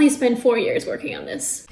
only spent 4 years working on this.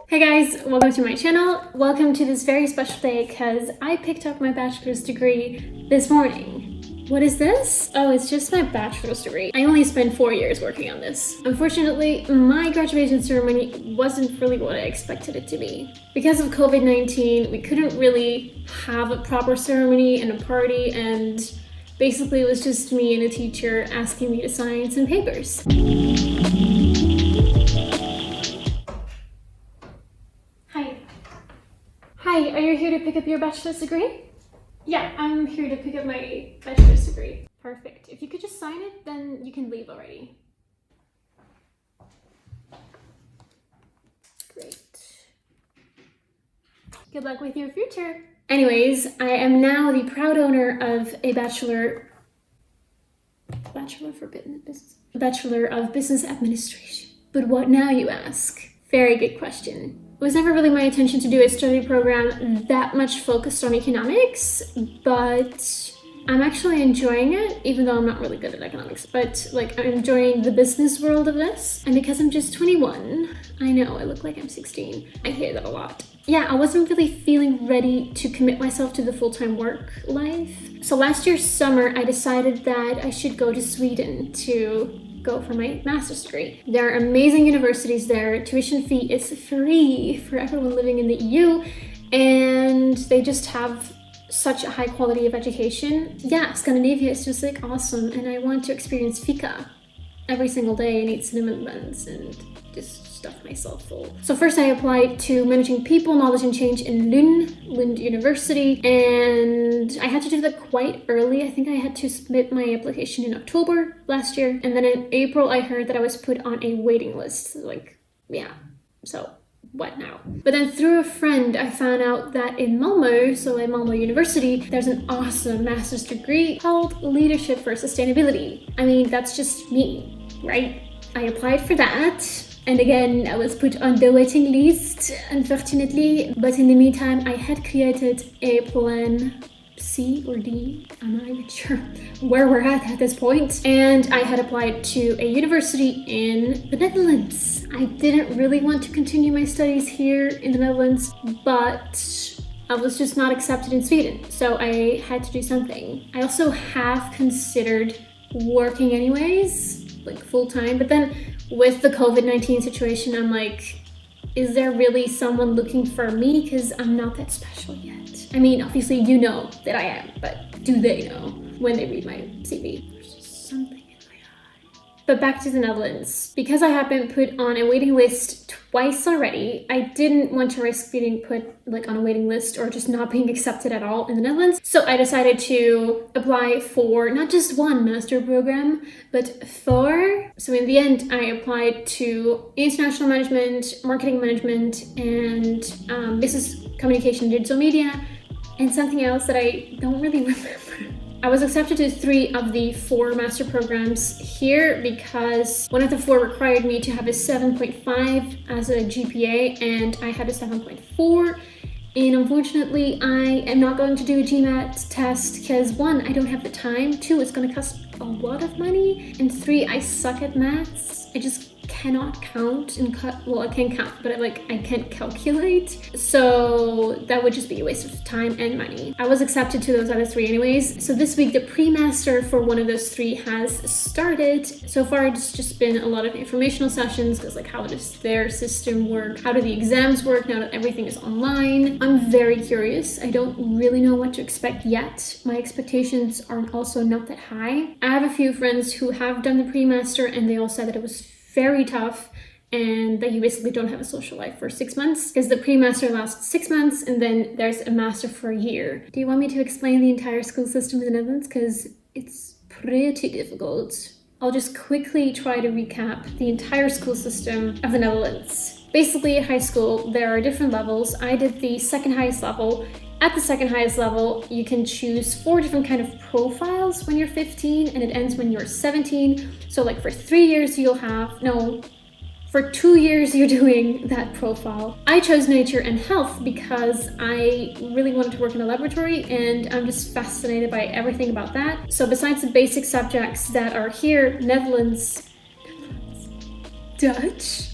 Hey guys, welcome to my channel. Welcome to this very special day because I picked up my bachelor's degree this morning. What is this? Oh, it's just my bachelor's degree. I only spent 4 years working on this. Unfortunately, my graduation ceremony wasn't really what I expected it to be. Because of COVID-19, we couldn't really have a proper ceremony and a party, and basically it was just me and a teacher asking me to sign some papers. Hi, are you here to pick up your bachelor's degree? Yeah, I'm here to pick up my bachelor's degree. Perfect. If you could just sign it, then you can leave already. Great. Good luck with your future. Anyways, I am now the proud owner of a Bachelor of Business Administration. But what now, you ask? Very good question. It was never really my intention to do a study program that much focused on economics, but I'm actually enjoying it, even though I'm not really good at economics. But like, I'm enjoying the business world of this. And because I'm just 21, I know I look like I'm 16. I hear that a lot. Yeah, I wasn't really feeling ready to commit myself to the full-time work life. So last year's summer, I decided that I should go to Sweden to go for my master's degree. There are amazing universities there. Tuition fee is free for everyone living in the EU, and they just have such a high quality of education. Yeah, Scandinavia is just like awesome, and I want to experience fika every single day and eat cinnamon buns and just stuff myself full. So first I applied to Managing People, Knowledge and Change in Lund University, and I had to do that quite early. I think I had to submit my application in October last year, and then in April I heard that I was put on a waiting list. Like, yeah, so what now? But then through a friend, I found out that in Malmö, so at Malmö University, there's an awesome master's degree called Leadership for Sustainability. I mean, that's just me, right? I applied for that. And again, I was put on the waiting list, unfortunately. But in the meantime, I had created a plan C or D, I'm not even sure where we're at this point. And I had applied to a university in the Netherlands. I didn't really want to continue my studies here in the Netherlands, but I was just not accepted in Sweden. So I had to do something. I also have considered working anyways, like full-time, but then with the COVID-19 situation, I'm like, is there really someone looking for me? Because I'm not that special yet. I mean, obviously you know that I am, but do they know when they read my CV? There's just something in my eye. But back to the Netherlands. Because I have been put on a waiting list twice already, I didn't want to risk being put like on a waiting list or just not being accepted at all in the Netherlands. So I decided to apply for not just one master program, but 4. So in the end, I applied to international management, marketing management, and business communication, digital media, and something else that I don't really remember. I was accepted to 3 of the 4 master programs here because one of the 4 required me to have a 7.5 as a GPA, and I had a 7.4. And unfortunately, I am not going to do a GMAT test because 1, I don't have the time, 2, it's going to cost a lot of money, and 3, I suck at maths. I just cannot count and well, I can count, but I can't calculate. So that would just be a waste of time and money. I was accepted to those other 3 anyways. So this week, the pre-master for one of those 3 has started. So far, it's just been a lot of informational sessions because like, how does their system work? How do the exams work now that everything is online? I'm very curious. I don't really know what to expect yet. My expectations are also not that high. I have a few friends who have done the pre-master, and they all said that it was very tough and that you basically don't have a social life for 6 months because the pre-master lasts 6 months and then there's a master for a year. Do you want me to explain the entire school system in the Netherlands? Because it's pretty difficult. I'll just quickly try to recap the entire school system of the Netherlands. Basically, at high school, there are different levels. I did the second highest level. At the second highest level, you can choose 4 different kind of profiles when you're 15, and it ends when you're 17. So like for 3 years, you'll have, no, For 2 years, you're doing that profile. I chose nature and health because I really wanted to work in a laboratory and I'm just fascinated by everything about that. So besides the basic subjects that are here, Netherlands, Dutch,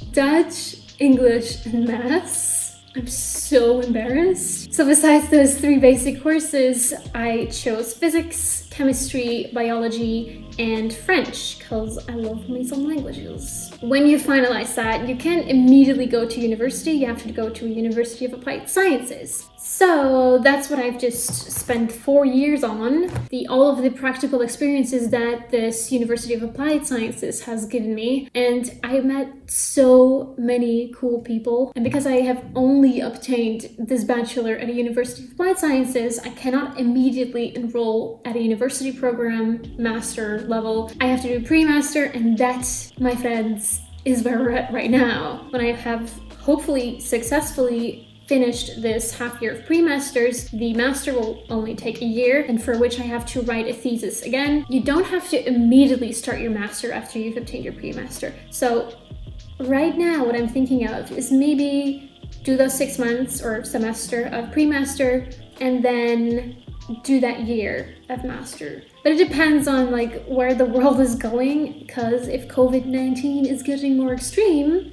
English, and maths. I'm so embarrassed. So besides those 3 basic courses, I chose physics, chemistry, biology, and French, because I love me some languages. When you finalize that, you can't immediately go to university. You have to go to a University of Applied Sciences. So that's what I've just spent 4 years on. All of the practical experiences that this University of Applied Sciences has given me. And I met so many cool people. And because I have only obtained this bachelor at a University of Applied Sciences, I cannot immediately enroll at a university program, master level. I have to do pre-master, and that, my friends, is where we're at right now. When I have hopefully successfully finished this half year of pre-masters, the master will only take a year, and for which I have to write a thesis again. You don't have to immediately start your master after you've obtained your pre-master. So right now what I'm thinking of is maybe do those 6 months or semester of pre-master and then do that year of master. But it depends on like where the world is going, because if COVID-19 is getting more extreme,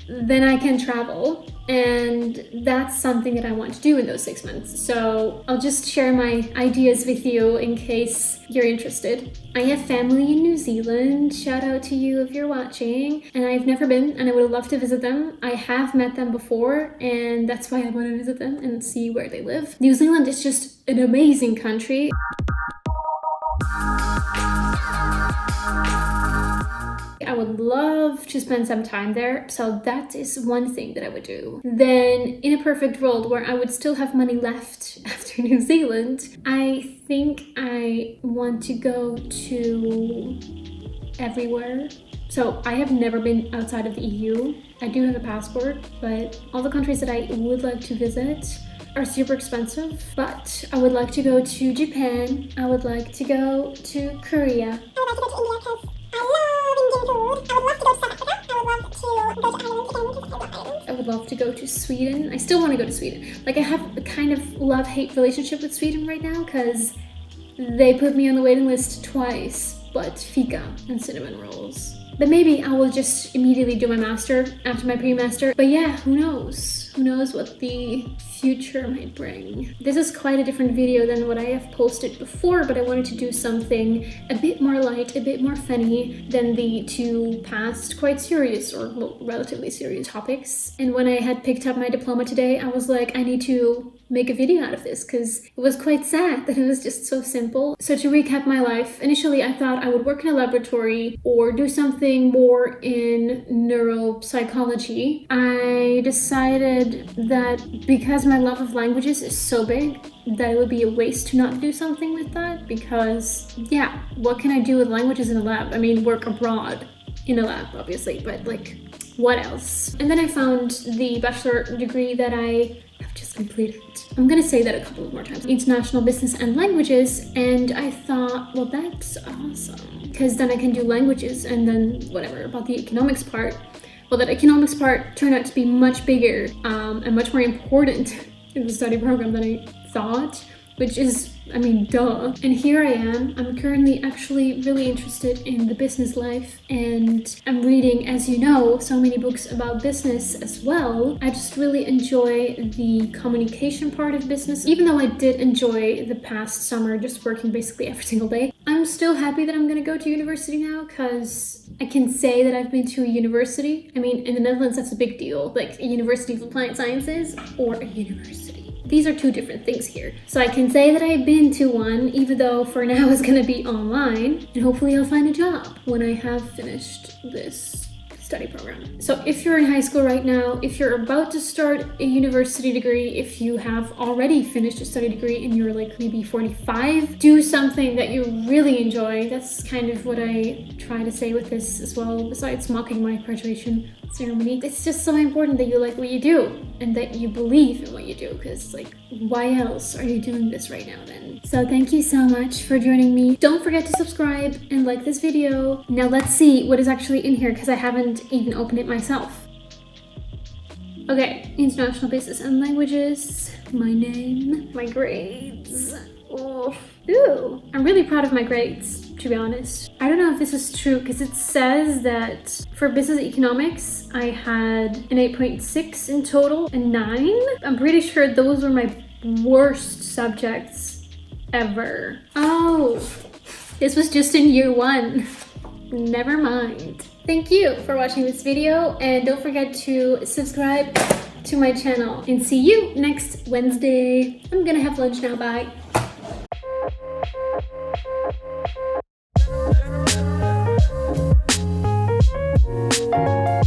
then I can travel, and that's something that I want to do in those 6 months. So I'll just share my ideas with you in case you're interested. I have family in New Zealand, shout out to you if you're watching, and I've never been and I would love to visit them. I have met them before and that's why I want to visit them and see where they live. New Zealand is just an amazing country. I would love to spend some time there, so that is one thing that I would do. Then, in a perfect world where I would still have money left after New Zealand, I think I want to go to everywhere. So I have never been outside of the EU. I do have a passport, but all the countries that I would like to visit are super expensive. But I would like to go to Japan. I would like to go to Korea. I would like to go to India because I love Indian food. I would love to go to South Africa. I would love to go to Ireland again because I love Ireland. I would love to go to Sweden. I still want to go to Sweden. Like, I have a kind of love-hate relationship with Sweden right now because they put me on the waiting list twice, but fika and cinnamon rolls. But maybe I will just immediately do my master after my pre-master. But yeah, who knows? Who knows what the future might bring. This is quite a different video than what I have posted before, but I wanted to do something a bit more light, a bit more funny than the 2 past quite serious or relatively serious topics. And when I had picked up my diploma today, I was like, I need to make a video out of this because it was quite sad that it was just so simple. So to recap my life, initially I thought I would work in a laboratory or do something more in neuropsychology. I decided that because my love of languages is so big that it would be a waste to not do something with that, because yeah, what can I do with languages in a lab? I mean, work abroad in a lab obviously, but like what else? And then I found the bachelor degree that I have just completed. I'm gonna say that a couple of more times. International Business and Languages, and I thought, well, that's awesome, because then I can do languages and then whatever about the economics part. Well, that economics part turned out to be much bigger and much more important in the study program than I thought, which is, I mean, duh. And here I am. I'm currently actually really interested in the business life, and I'm reading, as you know, so many books about business as well. I just really enjoy the communication part of business. Even though I did enjoy the past summer just working basically every single day, I'm still happy that I'm gonna go to university now, because I can say that I've been to a university. I mean, in the Netherlands, that's a big deal, like a University of Applied Sciences or a university. These are 2 different things here. So I can say that I've been to one, even though for now it's gonna be online, and hopefully I'll find a job when I have finished this study program. So if you're in high school right now, if you're about to start a university degree, if you have already finished a study degree and you're like maybe 45, do something that you really enjoy. That's kind of what I try to say with this as well, besides mocking my graduation ceremony. It's just so important that you like what you do and that you believe in what you do, because like why else are you doing this right now then? So thank you so much for joining me. Don't forget to subscribe and like this video. Now let's see what is actually in here because I haven't even opened it myself. Okay, international business and languages, my name, my grades. Oh. Ooh, I'm really proud of my grades, to be honest. I don't know if this is true because it says that for business economics, I had an 8.6 in total and 9. I'm pretty sure those were my worst subjects ever. Oh, this was just in year 1. Never mind. Thank you for watching this video and don't forget to subscribe to my channel and see you next Wednesday. I'm gonna have lunch now, bye.